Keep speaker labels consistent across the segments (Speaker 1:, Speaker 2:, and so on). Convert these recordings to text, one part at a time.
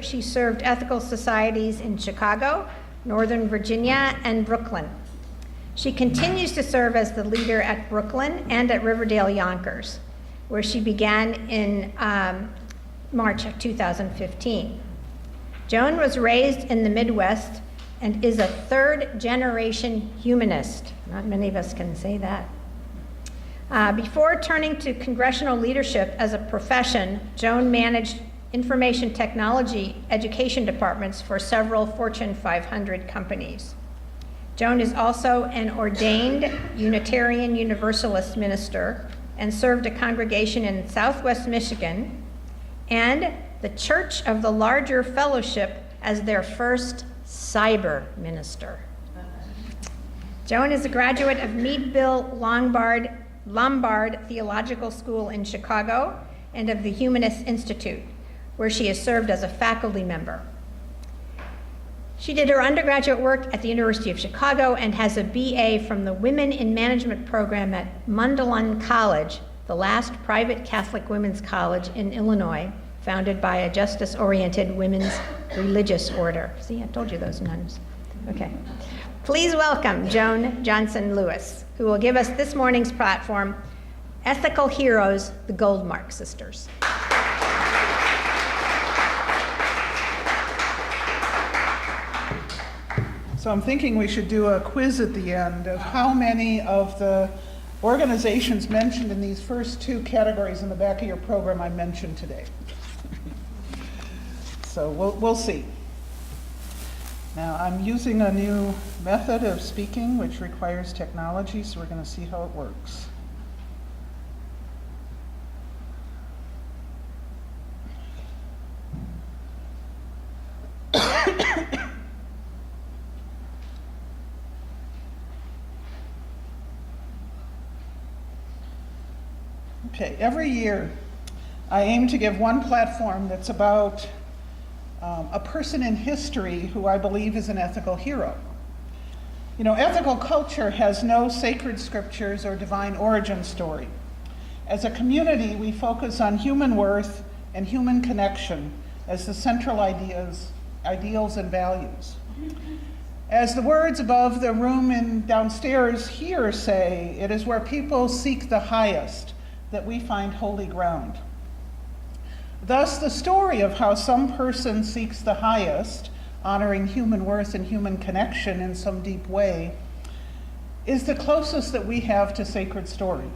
Speaker 1: She served ethical societies in Chicago, Northern Virginia, and Brooklyn. She continues to serve as the leader at Brooklyn and at Riverdale Yonkers, where she began in March of 2015. Jone was raised in the Midwest and is a third-generation humanist. Not many of us can say that. Before turning to congressional leadership as a profession, Jone managed information technology education departments for several Fortune 500 companies. Jone is also an ordained Unitarian Universalist minister and served a congregation in Southwest Michigan and the Church of the Larger Fellowship as their first cyber minister. Jone is a graduate of Meadville Lombard Theological School in Chicago and of the Humanist Institute, where she has served as a faculty member. She did her undergraduate work at the University of Chicago and has a BA from the Women in Management program at Mundelein College, the last private Catholic women's college in Illinois, founded by a justice-oriented women's religious order. See, I told you those nuns. Okay. Please welcome Jone Johnson Lewis, who will give us this morning's platform, Ethical Heroes, the Goldmark Sisters.
Speaker 2: So I'm thinking we should do a quiz at the end of how many of the organizations mentioned in these first two categories in the back of your program I mentioned today. So we'll see. Now I'm using a new method of speaking which requires technology, so we're going to see how it works. Okay, every year I aim to give one platform that's about a person in history who I believe is an ethical hero. You know, ethical culture has no sacred scriptures or divine origin story. As a community, we focus on human worth and human connection as the central ideals and values. As the words above the room and downstairs here say, it is where people seek the highest that we find holy ground. Thus, the story of how some person seeks the highest, honoring human worth and human connection in some deep way, is the closest that we have to sacred story.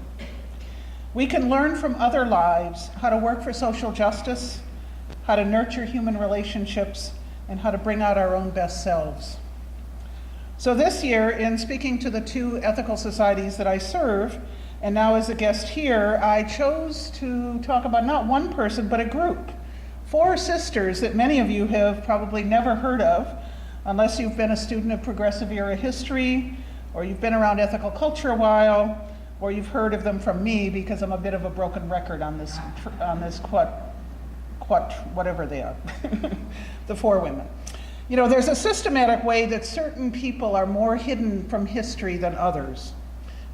Speaker 2: We can learn from other lives how to work for social justice, how to nurture human relationships, and how to bring out our own best selves. So this year, in speaking to the two ethical societies that I serve, and now as a guest here, I chose to talk about not one person, but a group. 4 sisters that many of you have probably never heard of, unless you've been a student of progressive era history, or you've been around ethical culture a while, or you've heard of them from me because I'm a bit of a broken record on this whatever they are, the 4 women. You know, there's a systematic way that certain people are more hidden from history than others.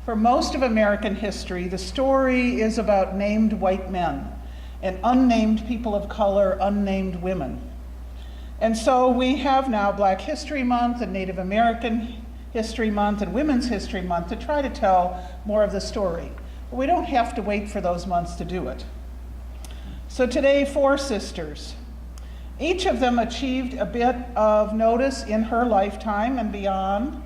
Speaker 2: For most of American history, the story is about named white men and unnamed people of color, unnamed women. And so we have now Black History Month and Native American History Month and Women's History Month to try to tell more of the story. But we don't have to wait for those months to do it. So today, 4 sisters. Each of them achieved a bit of notice in her lifetime and beyond,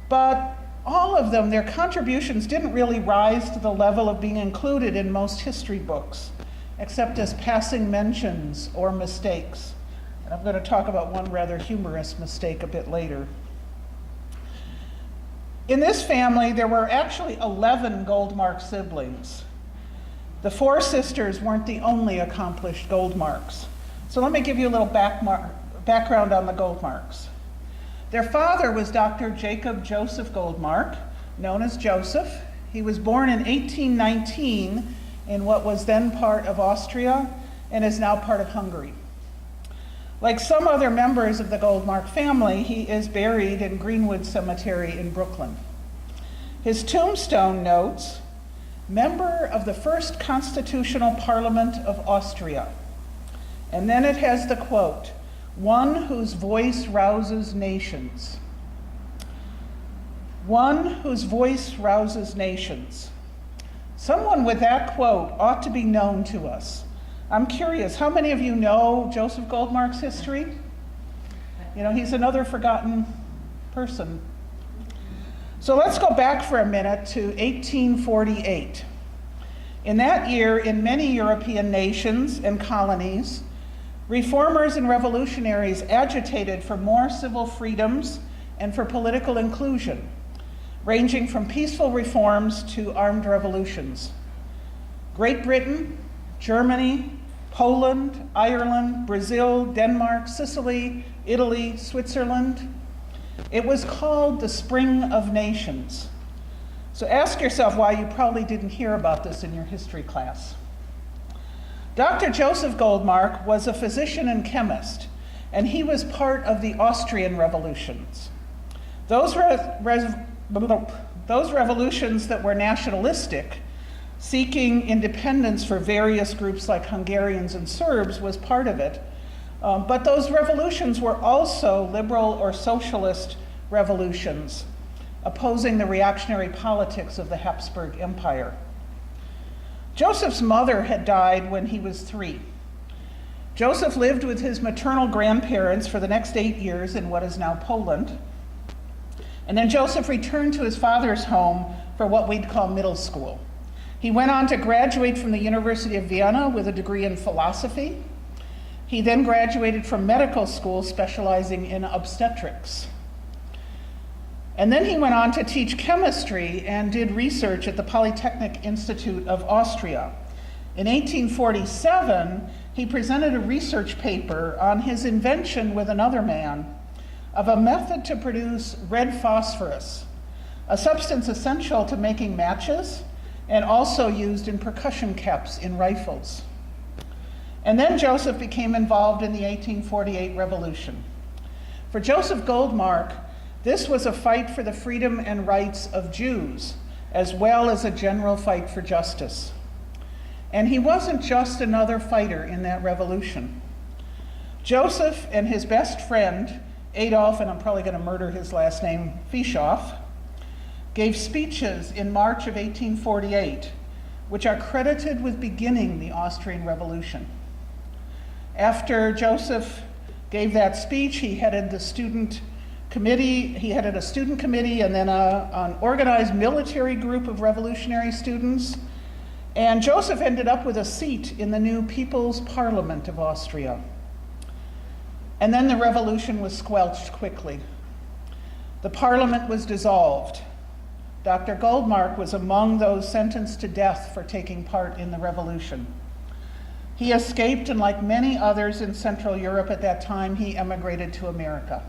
Speaker 2: but all of them, their contributions didn't really rise to the level of being included in most history books, except as passing mentions or mistakes. And I'm going to talk about one rather humorous mistake a bit later. In this family, there were actually 11 Goldmark siblings. The 4 sisters weren't the only accomplished Goldmarks. So let me give you a little background on the Goldmarks. Their father was Dr. Jacob Joseph Goldmark, known as Joseph. He was born in 1819 in what was then part of Austria and is now part of Hungary. Like some other members of the Goldmark family, he is buried in Greenwood Cemetery in Brooklyn. His tombstone notes, member of the First Constitutional Parliament of Austria. And then it has the quote, "One whose voice rouses nations." One whose voice rouses nations. Someone with that quote ought to be known to us. I'm curious, how many of you know Joseph Goldmark's history? You know, he's another forgotten person. So let's go back for a minute to 1848. In that year, in many European nations and colonies, reformers and revolutionaries agitated for more civil freedoms and for political inclusion, ranging from peaceful reforms to armed revolutions. Great Britain, Germany, Poland, Ireland, Brazil, Denmark, Sicily, Italy, Switzerland. It was called the Spring of Nations. So ask yourself why you probably didn't hear about this in your history class. Dr. Joseph Goldmark was a physician and chemist, and he was part of the Austrian revolutions. Those revolutions that were nationalistic, seeking independence for various groups like Hungarians and Serbs, was part of it. But those revolutions were also liberal or socialist revolutions, opposing the reactionary politics of the Habsburg Empire. Joseph's mother had died when he was 3. Joseph lived with his maternal grandparents for the next 8 years in what is now Poland. And then Joseph returned to his father's home for what we'd call middle school. He went on to graduate from the University of Vienna with a degree in philosophy. He then graduated from medical school specializing in obstetrics. And then he went on to teach chemistry and did research at the Polytechnic Institute of Austria. In 1847, he presented a research paper on his invention with another man of a method to produce red phosphorus, a substance essential to making matches and also used in percussion caps in rifles. And then Joseph became involved in the 1848 revolution. For Joseph Goldmark, this was a fight for the freedom and rights of Jews, as well as a general fight for justice. And he wasn't just another fighter in that revolution. Joseph and his best friend, Adolf, and I'm probably going to murder his last name, Fischoff, gave speeches in March of 1848, which are credited with beginning the Austrian Revolution. After Joseph gave that speech, he headed the student committee. He headed a student committee and then an organized military group of revolutionary students. And Joseph ended up with a seat in the new People's Parliament of Austria. And then the revolution was squelched quickly. The parliament was dissolved. Dr. Goldmark was among those sentenced to death for taking part in the revolution. He escaped, and like many others in Central Europe at that time, he emigrated to America.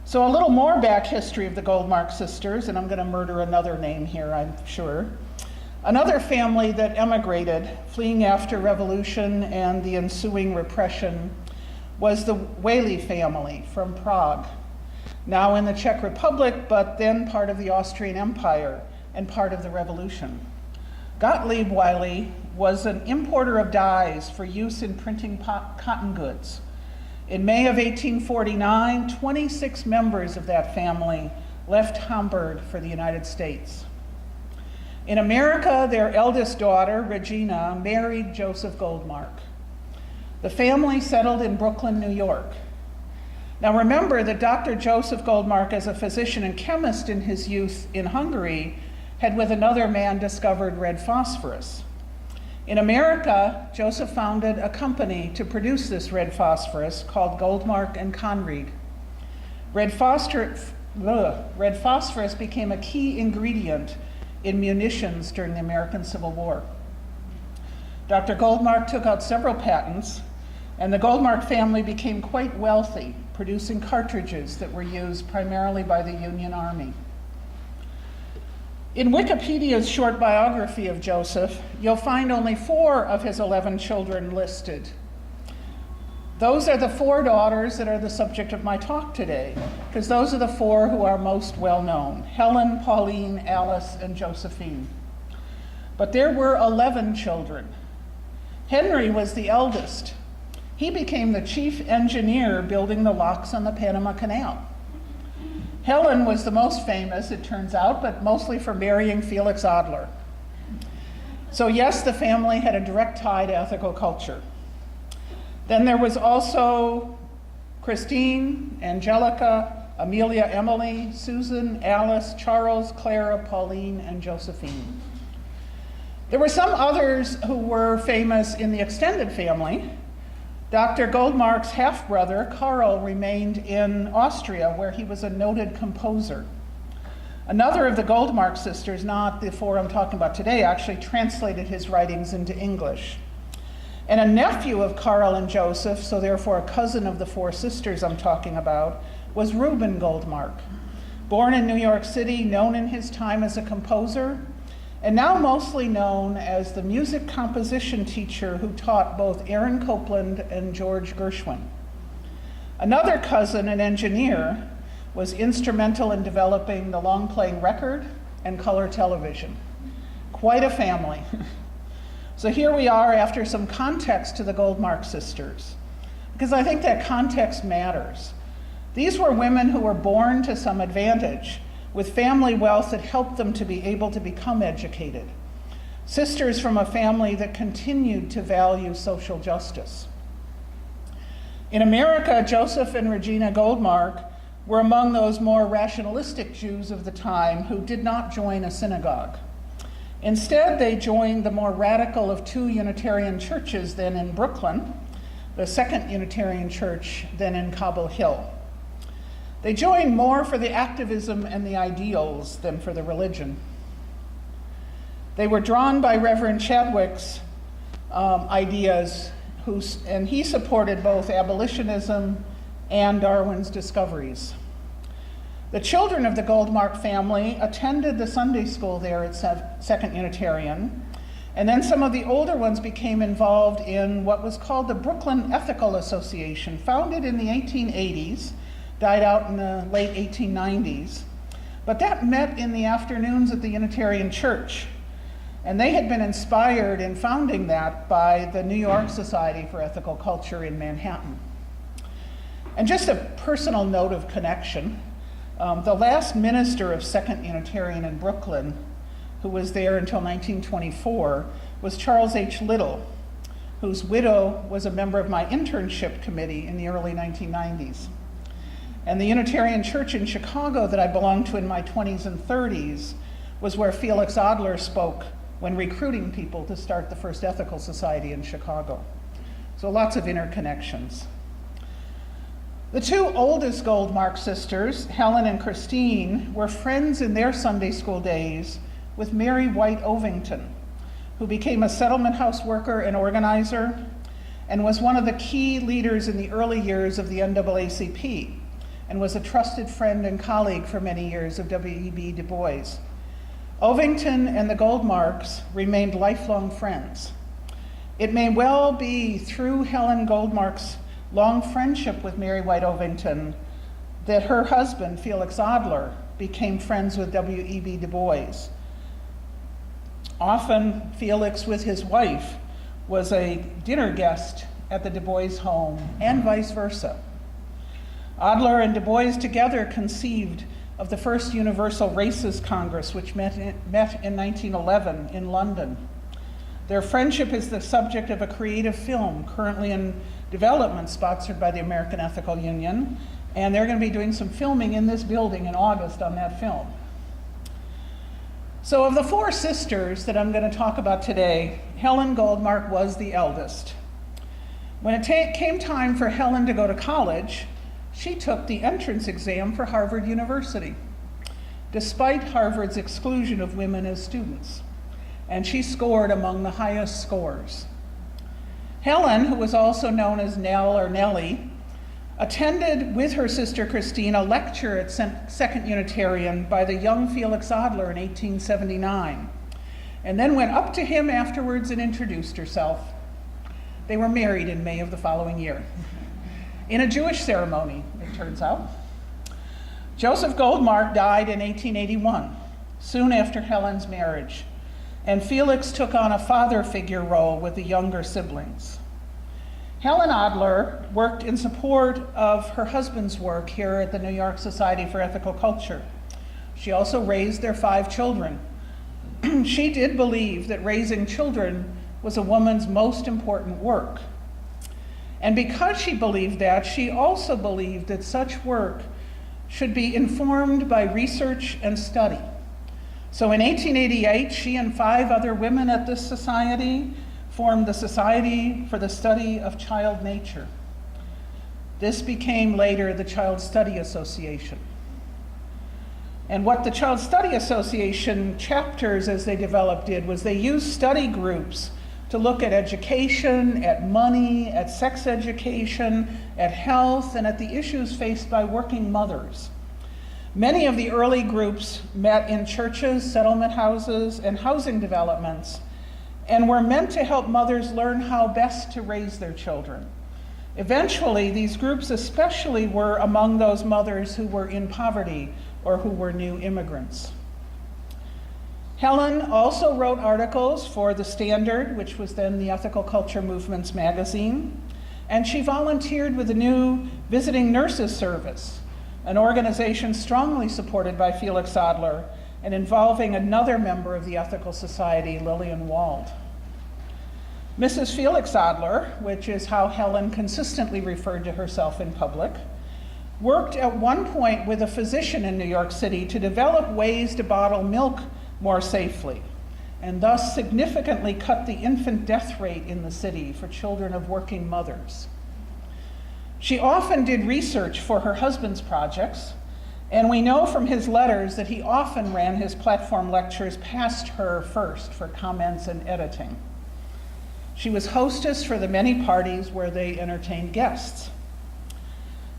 Speaker 2: So a little more back history of the Goldmark sisters, and I'm going to murder another name here, I'm sure. Another family that emigrated, fleeing after revolution and the ensuing repression, was the Whaley family from Prague, now in the Czech Republic, but then part of the Austrian Empire and part of the revolution. Gottlieb Wiley was an importer of dyes for use in printing cotton goods. In May of 1849, 26 members of that family left Hamburg for the United States. In America, their eldest daughter, Regina, married Joseph Goldmark. The family settled in Brooklyn, New York. Now remember that Dr. Joseph Goldmark, as a physician and chemist in his youth in Hungary, had with another man discovered red phosphorus. In America, Joseph founded a company to produce this red phosphorus called Goldmark and Conried. Red phosphorus became a key ingredient in munitions during the American Civil War. Dr. Goldmark took out several patents, and the Goldmark family became quite wealthy, producing cartridges that were used primarily by the Union Army. In Wikipedia's short biography of Joseph, you'll find only 4 of his 11 children listed. Those are the 4 daughters that are the subject of my talk today, because those are the 4 who are most well known: Helen, Pauline, Alice, and Josephine. But there were 11 children. Henry was the eldest, He became the chief engineer building the locks on the Panama Canal. Helen was the most famous, it turns out, but mostly for marrying Felix Adler. So yes, the family had a direct tie to ethical culture. Then there was also Christine, Angelica, Amelia, Emily, Susan, Alice, Charles, Clara, Pauline, and Josephine. There were some others who were famous in the extended family. Dr. Goldmark's half-brother, Karl, remained in Austria, where he was a noted composer. Another of the Goldmark sisters, not the four I'm talking about today, actually translated his writings into English. And a nephew of Karl and Joseph, so therefore a cousin of the four sisters I'm talking about, was Reuben Goldmark. Born in New York City, known in his time as a composer, and now mostly known as the music composition teacher who taught both Aaron Copland and George Gershwin. Another cousin, an engineer, was instrumental in developing the long-playing record and color television. Quite a family. So here we are after some context to the Goldmark sisters, because I think that context matters. These were women who were born to some advantage, with family wealth that helped them to be able to become educated. Sisters from a family that continued to value social justice. In America, Joseph and Regina Goldmark were among those more rationalistic Jews of the time who did not join a synagogue. Instead, they joined the more radical of two Unitarian churches then in Brooklyn, the Second Unitarian Church then in Cobble Hill. They joined more for the activism and the ideals than for the religion. They were drawn by Reverend Chadwick's ideas, and he supported both abolitionism and Darwin's discoveries. The children of the Goldmark family attended the Sunday school there at Second Unitarian, and then some of the older ones became involved in what was called the Brooklyn Ethical Association, founded in the 1880s, died out in the late 1890s. But that met in the afternoons at the Unitarian Church. And they had been inspired in founding that by the New York Society for Ethical Culture in Manhattan. And just a personal note of connection, the last minister of Second Unitarian in Brooklyn, who was there until 1924, was Charles H. Little, whose widow was a member of my internship committee in the early 1990s. And the Unitarian Church in Chicago that I belonged to in my 20s and 30s was where Felix Adler spoke when recruiting people to start the first ethical society in Chicago. So lots of interconnections. The two oldest Goldmark sisters, Helen and Christine, were friends in their Sunday school days with Mary White Ovington, who became a settlement house worker and organizer and was one of the key leaders in the early years of the NAACP, and was a trusted friend and colleague for many years of W.E.B. Du Bois. Ovington and the Goldmarks remained lifelong friends. It may well be through Helen Goldmark's long friendship with Mary White Ovington that her husband, Felix Adler, became friends with W.E.B. Du Bois. Often, Felix, with his wife, was a dinner guest at the Du Bois home, and vice versa. Adler and Du Bois together conceived of the first Universal Races Congress, which met in 1911 in London. Their friendship is the subject of a creative film currently in development sponsored by the American Ethical Union, and they're going to be doing some filming in this building in August on that film. So of the four sisters that I'm going to talk about today, Helen Goldmark was the eldest. When it came time for Helen to go to college, she took the entrance exam for Harvard University, despite Harvard's exclusion of women as students, and she scored among the highest scores. Helen, who was also known as Nell or Nellie, attended with her sister Christine a lecture at Second Unitarian by the young Felix Adler in 1879, and then went up to him afterwards and introduced herself. They were married in May of the following year, in a Jewish ceremony, it turns out. Joseph Goldmark died in 1881, soon after Helen's marriage, and Felix took on a father figure role with the younger siblings. Helen Adler worked in support of her husband's work here at the New York Society for Ethical Culture. She also raised their 5 children. She did believe that raising children was a woman's most important work. And because she believed that, she also believed that such work should be informed by research and study. So in 1888, she and 5 other women at this society formed the Society for the Study of Child Nature. This became later the Child Study Association. And what the Child Study Association chapters, as they developed, did was they used study groups to look at education, at money, at sex education, at health, and at the issues faced by working mothers. Many of the early groups met in churches, settlement houses, and housing developments, and were meant to help mothers learn how best to raise their children. Eventually, these groups especially were among those mothers who were in poverty or who were new immigrants. Helen also wrote articles for The Standard, which was then the Ethical Culture Movement's magazine, and she volunteered with the new Visiting Nurses Service, an organization strongly supported by Felix Adler and involving another member of the Ethical Society, Lillian Wald. Mrs. Felix Adler, which is how Helen consistently referred to herself in public, worked at one point with a physician in New York City to develop ways to bottle milk more safely, and thus significantly cut the infant death rate in the city for children of working mothers. She often did research for her husband's projects, and we know from his letters that he often ran his platform lectures past her first for comments and editing. She was hostess for the many parties where they entertained guests.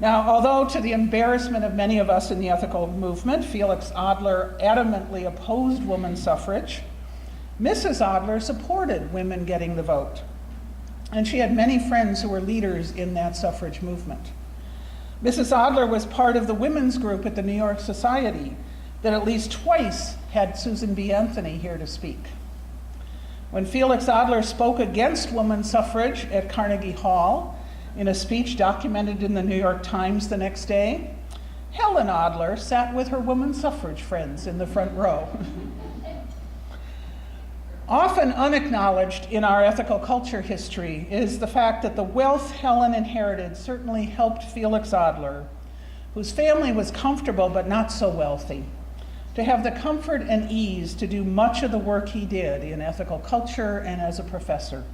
Speaker 2: Now, although to the embarrassment of many of us in the ethical movement, Felix Adler adamantly opposed women's suffrage, Mrs. Adler supported women getting the vote. And she had many friends who were leaders in that suffrage movement. Mrs. Adler was part of the women's group at the New York Society that at least twice had Susan B. Anthony here to speak. When Felix Adler spoke against women's suffrage at Carnegie Hall, in a speech documented in the New York Times the next day, Helen Adler sat with her women's suffrage friends in the front row. Often unacknowledged in our ethical culture history is the fact that the wealth Helen inherited certainly helped Felix Adler, whose family was comfortable but not so wealthy, to have the comfort and ease to do much of the work he did in ethical culture and as a professor.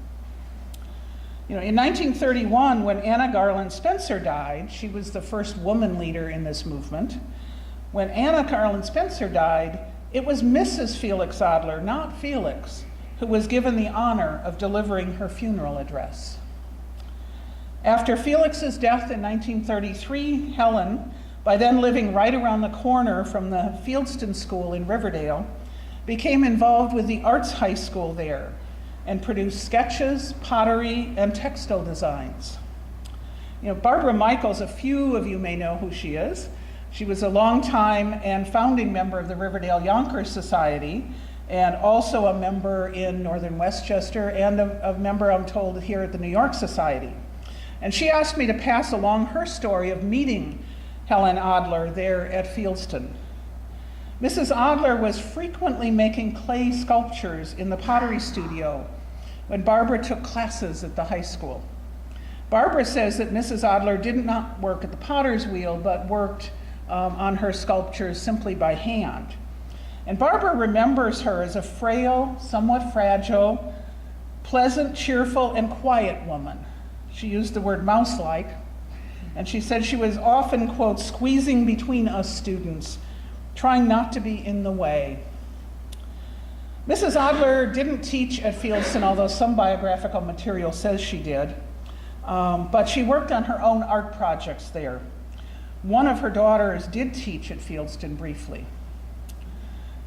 Speaker 2: In 1931, when Anna Garland Spencer died, she was the first woman leader in this movement. When Anna Garland Spencer died, it was Mrs. Felix Adler, not Felix, who was given the honor of delivering her funeral address. After Felix's death in 1933, Helen, by then living right around the corner from the Fieldston School in Riverdale, became involved with the Arts High School there and produced sketches, pottery, and textile designs. Barbara Michaels, a few of you may know who she is. She was a longtime and founding member of the Riverdale Yonkers Society, and also a member in Northern Westchester, and a member, I'm told, here at the New York Society. And she asked me to pass along her story of meeting Helen Adler there at Fieldston. Mrs. Adler was frequently making clay sculptures in the pottery studio when Barbara took classes at the high school. Barbara says that Mrs. Adler did not work at the potter's wheel, but worked on her sculptures simply by hand. And Barbara remembers her as a frail, somewhat fragile, pleasant, cheerful, and quiet woman. She used the word mouse-like, and she said she was often, quote, squeezing between us students, trying not to be in the way. Mrs. Adler didn't teach at Fieldston, although some biographical material says she did, but she worked on her own art projects there. One of her daughters did teach at Fieldston briefly.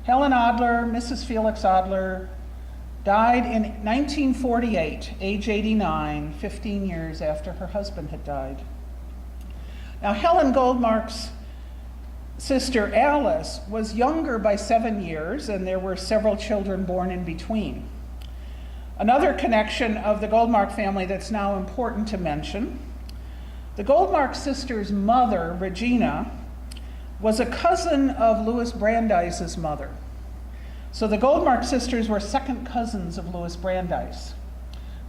Speaker 2: Helen Adler, Mrs. Felix Adler, died in 1948, age 89, 15 years after her husband had died. Now, Helen Goldmark's sister Alice was younger by 7 years, and there were several children born in between. Another connection of the Goldmark family that's now important to mention, the Goldmark sisters' mother, Regina, was a cousin of Louis Brandeis's mother. So the Goldmark sisters were second cousins of Louis Brandeis.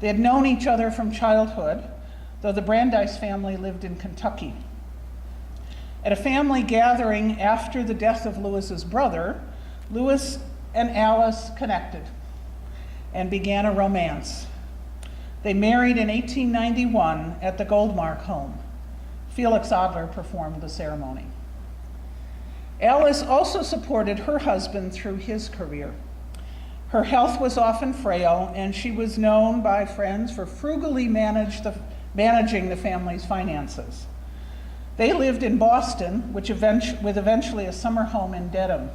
Speaker 2: They had known each other from childhood, though the Brandeis family lived in Kentucky. At a family gathering after the death of Louis's brother, Louis and Alice connected and began a romance. They married in 1891 at the Goldmark home. Felix Adler performed the ceremony. Alice also supported her husband through his career. Her health was often frail, and she was known by friends for frugally managing the family's finances. They lived in Boston, with eventually a summer home in Dedham.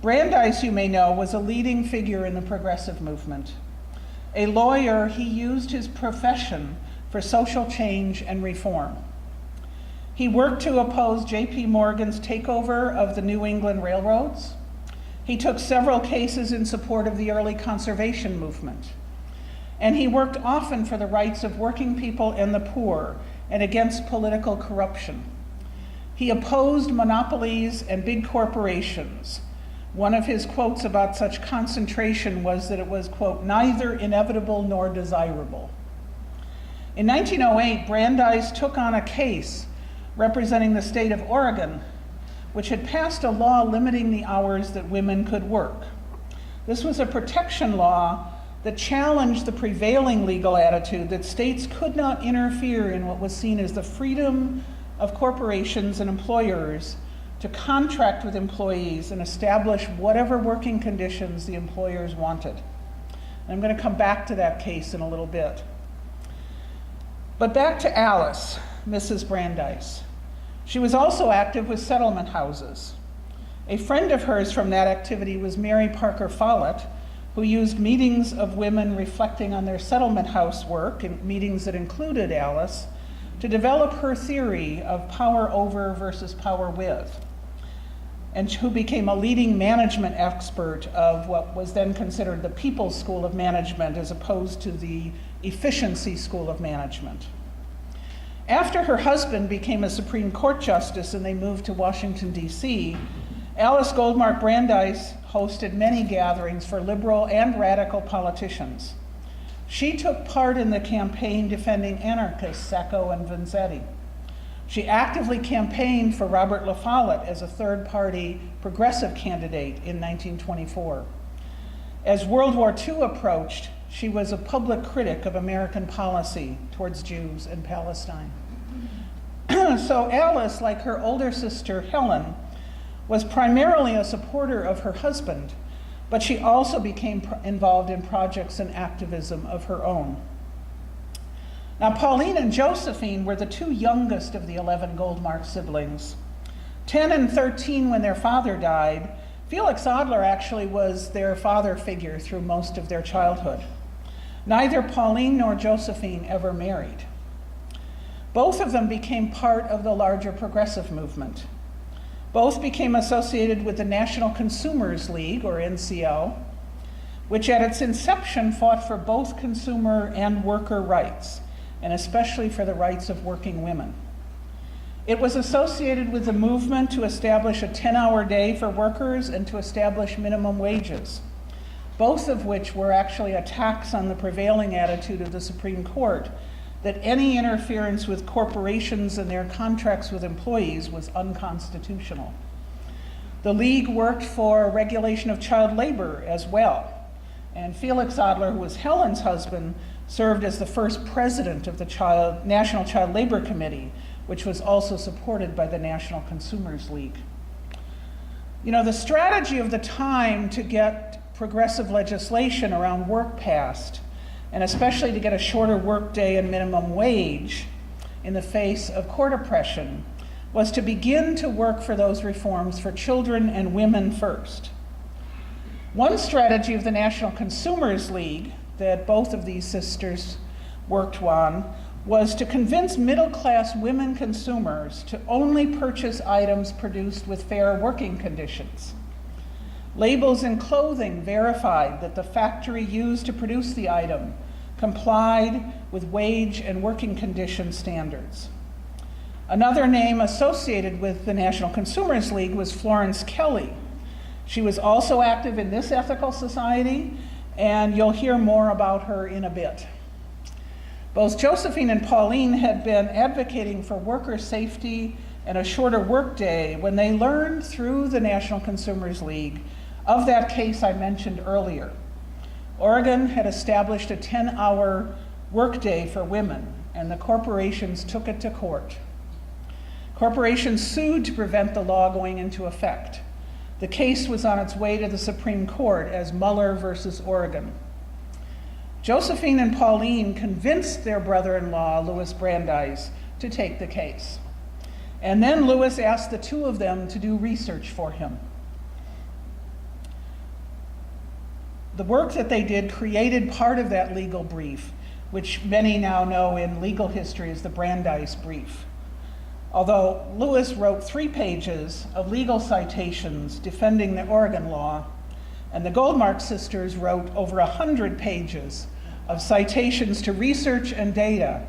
Speaker 2: Brandeis, you may know, was a leading figure in the progressive movement. A lawyer, he used his profession for social change and reform. He worked to oppose J.P. Morgan's takeover of the New England railroads. He took several cases in support of the early conservation movement. And he worked often for the rights of working people and the poor and against political corruption. He opposed monopolies and big corporations. One of his quotes about such concentration was that it was, quote, neither inevitable nor desirable. In 1908, Brandeis took on a case representing the state of Oregon, which had passed a law limiting the hours that women could work. This was a protection law that challenged the prevailing legal attitude that states could not interfere in what was seen as the freedom of corporations and employers to contract with employees and establish whatever working conditions the employers wanted. And I'm going to come back to that case in a little bit. But back to Alice, Mrs. Brandeis. She was also active with settlement houses. A friend of hers from that activity was Mary Parker Follett, who used meetings of women reflecting on their settlement house work, and meetings that included Alice, to develop her theory of power over versus power with, and who became a leading management expert of what was then considered the People's School of Management as opposed to the Efficiency School of Management. After her husband became a Supreme Court justice and they moved to Washington, D.C., Alice Goldmark Brandeis hosted many gatherings for liberal and radical politicians. She took part in the campaign defending anarchists Sacco and Vanzetti. She actively campaigned for Robert La Follette as a third-party progressive candidate in 1924. As World War II approached, she was a public critic of American policy towards Jews and Palestine. So Alice, like her older sister Helen, was primarily a supporter of her husband, but she also became involved in projects and activism of her own. Now, Pauline and Josephine were the two youngest of the 11 Goldmark siblings. 10 and 13 when their father died. Felix Adler actually was their father figure through most of their childhood. Neither Pauline nor Josephine ever married. Both of them became part of the larger progressive movement. Both became associated with the National Consumers League, or NCL, which at its inception fought for both consumer and worker rights, and especially for the rights of working women. It was associated with the movement to establish a 10-hour day for workers and to establish minimum wages, both of which were actually attacks on the prevailing attitude of the Supreme Court that any interference with corporations and their contracts with employees was unconstitutional. The League worked for regulation of child labor as well, and Felix Adler, who was Helen's husband, served as the first president of the National Child Labor Committee, which was also supported by the National Consumers League. You know, the strategy of the time to get progressive legislation around work passed, and especially to get a shorter workday and minimum wage in the face of court oppression, was to begin to work for those reforms for children and women first. One strategy of the National Consumers League that both of these sisters worked on was to convince middle-class women consumers to only purchase items produced with fair working conditions. Labels in clothing verified that the factory used to produce the item complied with wage and working condition standards. Another name associated with the National Consumers League was Florence Kelly. She was also active in this ethical society, and you'll hear more about her in a bit. Both Josephine and Pauline had been advocating for worker safety and a shorter workday when they learned through the National Consumers League of that case I mentioned earlier. Oregon had established a 10-hour workday for women, and the corporations took it to court. Corporations sued to prevent the law going into effect. The case was on its way to the Supreme Court as Muller versus Oregon. Josephine and Pauline convinced their brother-in-law, Louis Brandeis, to take the case. And then Louis asked the two of them to do research for him. The work that they did created part of that legal brief, which many now know in legal history as the Brandeis brief. Although Lewis wrote 3 pages of legal citations defending the Oregon law, and the Goldmark sisters wrote over 100 pages of citations to research and data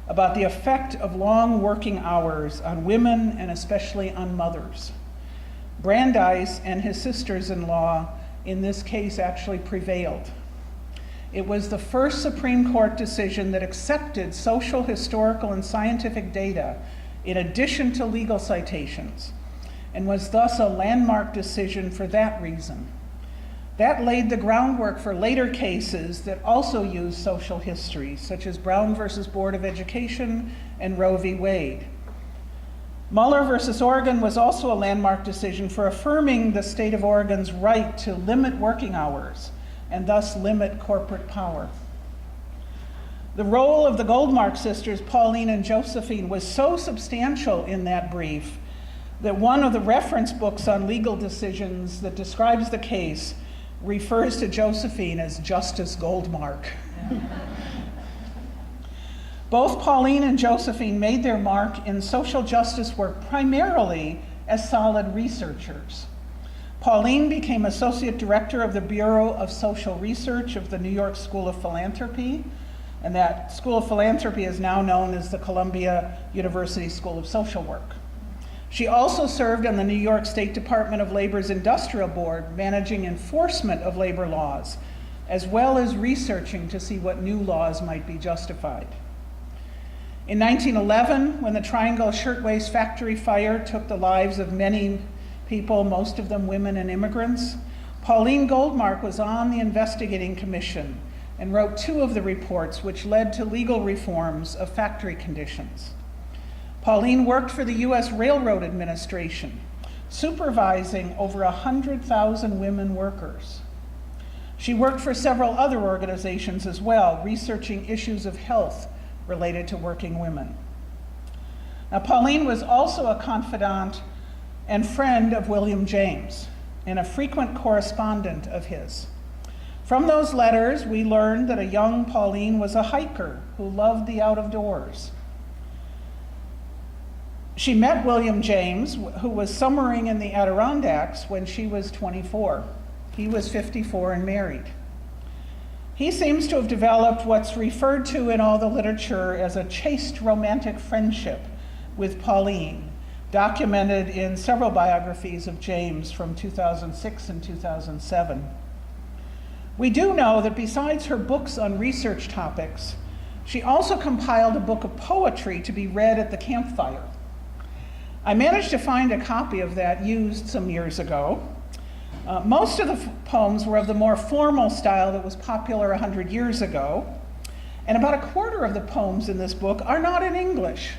Speaker 2: about the effect of long working hours on women and especially on mothers. Brandeis and his sisters-in-law in this case actually prevailed. It was the first Supreme Court decision that accepted social, historical, and scientific data in addition to legal citations, and was thus a landmark decision for that reason. That laid the groundwork for later cases that also used social history, such as Brown versus Board of Education and Roe v. Wade. Muller versus Oregon was also a landmark decision for affirming the state of Oregon's right to limit working hours and thus limit corporate power. The role of the Goldmark sisters, Pauline and Josephine, was so substantial in that brief that one of the reference books on legal decisions that describes the case refers to Josephine as Justice Goldmark. Both Pauline and Josephine made their mark in social justice work primarily as solid researchers. Pauline became Associate Director of the Bureau of Social Research of the New York School of Philanthropy, and that School of Philanthropy is now known as the Columbia University School of Social Work. She also served on the New York State Department of Labor's Industrial Board, managing enforcement of labor laws, as well as researching to see what new laws might be justified. In 1911, when the Triangle Shirtwaist Factory fire took the lives of many people, most of them women and immigrants, Pauline Goldmark was on the investigating commission and wrote 2 of the reports which led to legal reforms of factory conditions. Pauline worked for the U.S. Railroad Administration, supervising over 100,000 women workers. She worked for several other organizations as well, researching issues of health related to working women. Now, Pauline was also a confidant and friend of William James and a frequent correspondent of his. From those letters, we learned that a young Pauline was a hiker who loved the out of doors. She met William James, who was summering in the Adirondacks when she was 24. He was 54 and married. He seems to have developed what's referred to in all the literature as a chaste romantic friendship with Pauline, documented in several biographies of James from 2006 and 2007. We do know that besides her books on research topics, she also compiled a book of poetry to be read at the campfire. I managed to find a copy of that used some years ago. Most of the poems were of the more formal style that was popular 100 years ago, and about a quarter of the poems in this book are not in English.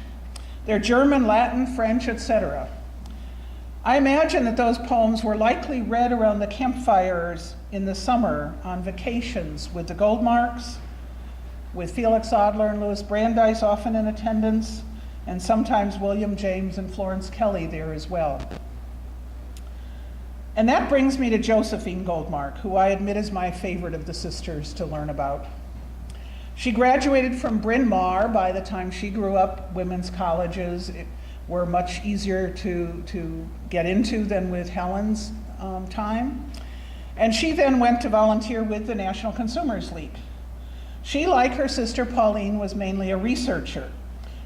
Speaker 2: They're German, Latin, French, etc. I imagine that those poems were likely read around the campfires in the summer on vacations with the Goldmarks, with Felix Adler and Louis Brandeis often in attendance, and sometimes William James and Florence Kelly there as well. And that brings me to Josephine Goldmark, who I admit is my favorite of the sisters to learn about. She graduated from Bryn Mawr. By the time she grew up, women's colleges were much easier to get into than with Helen's time. And she then went to volunteer with the National Consumers League. She, like her sister Pauline, was mainly a researcher,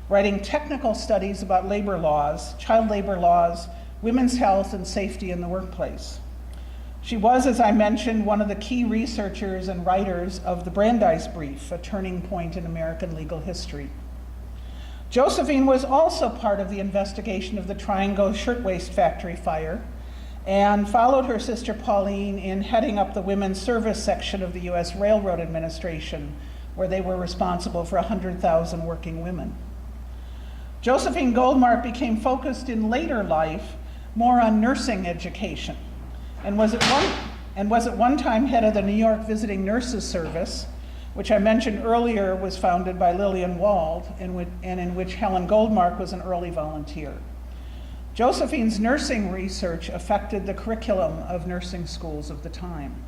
Speaker 2: writing technical studies about labor laws, child labor laws, women's health and safety in the workplace. She was, as I mentioned, one of the key researchers and writers of the Brandeis Brief, a turning point in American legal history. Josephine was also part of the investigation of the Triangle Shirtwaist Factory fire and followed her sister Pauline in heading up the women's service section of the U.S. Railroad Administration, where they were responsible for 100,000 working women. Josephine Goldmark became focused in later life more on nursing education and was at one time head of the New York Visiting Nurses Service, which I mentioned earlier was founded by Lillian Wald and in which Helen Goldmark was an early volunteer. Josephine's nursing research affected the curriculum of nursing schools of the time.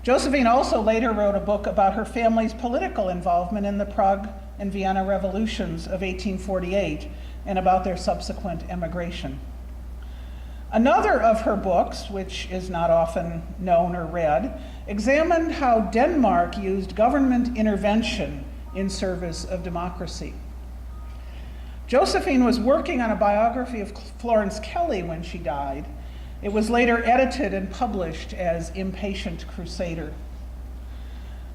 Speaker 2: Josephine also later wrote a book about her family's political involvement in the Prague and Vienna revolutions of 1848 and about their subsequent emigration. Another of her books, which is not often known or read, examined how Denmark used government intervention in service of democracy. Josephine was working on a biography of Florence Kelley when she died. It was later edited and published as Impatient Crusader.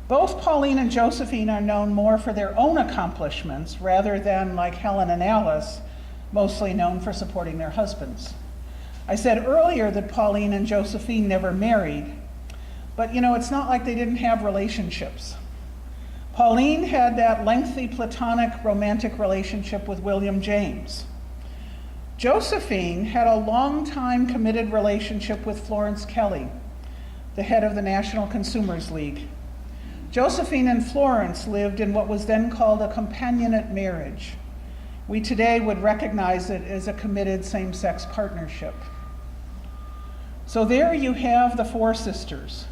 Speaker 2: Both Pauline and Josephine are known more for their own accomplishments rather than, like Helen and Alice, mostly known for supporting their husbands. I said earlier that Pauline and Josephine never married, but it's not like they didn't have relationships. Pauline had that lengthy platonic romantic relationship with William James. Josephine had a long-time committed relationship with Florence Kelley, the head of the National Consumers League. Josephine and Florence lived in what was then called a companionate marriage. We today would recognize it as a committed same-sex partnership. So there you have the four sisters,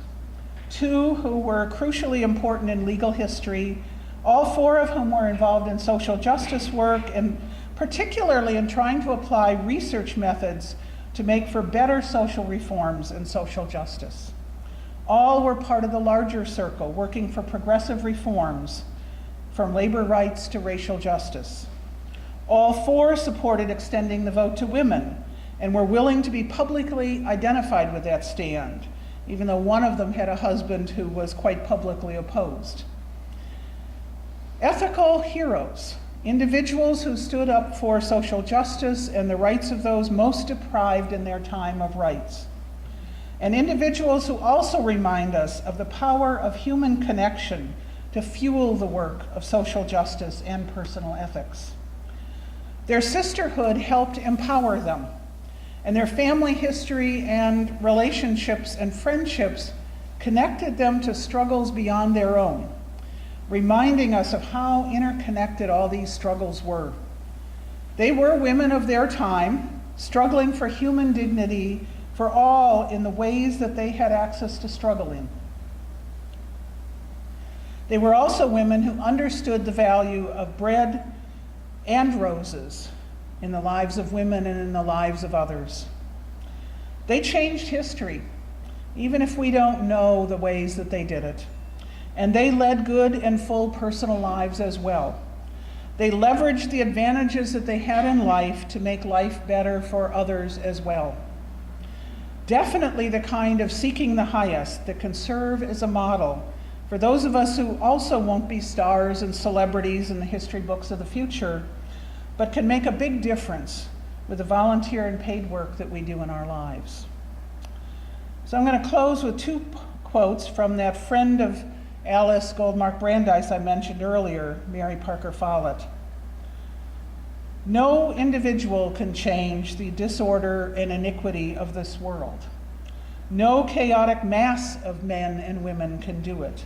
Speaker 2: two who were crucially important in legal history, all four of whom were involved in social justice work and particularly in trying to apply research methods to make for better social reforms and social justice. All were part of the larger circle, working for progressive reforms, from labor rights to racial justice. All four supported extending the vote to women and were willing to be publicly identified with that stand, even though one of them had a husband who was quite publicly opposed. Ethical heroes, individuals who stood up for social justice and the rights of those most deprived in their time of rights. And individuals who also remind us of the power of human connection to fuel the work of social justice and personal ethics. Their sisterhood helped empower them, and their family history and relationships and friendships connected them to struggles beyond their own, reminding us of how interconnected all these struggles were. They were women of their time, struggling for human dignity for all in the ways that they had access to struggle in. They were also women who understood the value of bread and roses in the lives of women and in the lives of others. They changed history, even if we don't know the ways that they did it. And they led good and full personal lives as well. They leveraged the advantages that they had in life to make life better for others as well. Definitely the kind of seeking the highest that can serve as a model for those of us who also won't be stars and celebrities in the history books of the future, but can make a big difference with the volunteer and paid work that we do in our lives. So I'm going to close with two quotes from that friend of Alice Goldmark Brandeis I mentioned earlier, Mary Parker Follett. No individual can change the disorder and iniquity of this world. No chaotic mass of men and women can do it.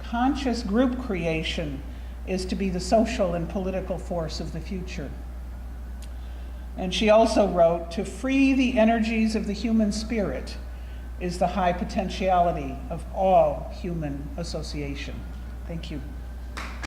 Speaker 2: Conscious group creation is to be the social and political force of the future. And she also wrote, to free the energies of the human spirit is the high potentiality of all human association. Thank you.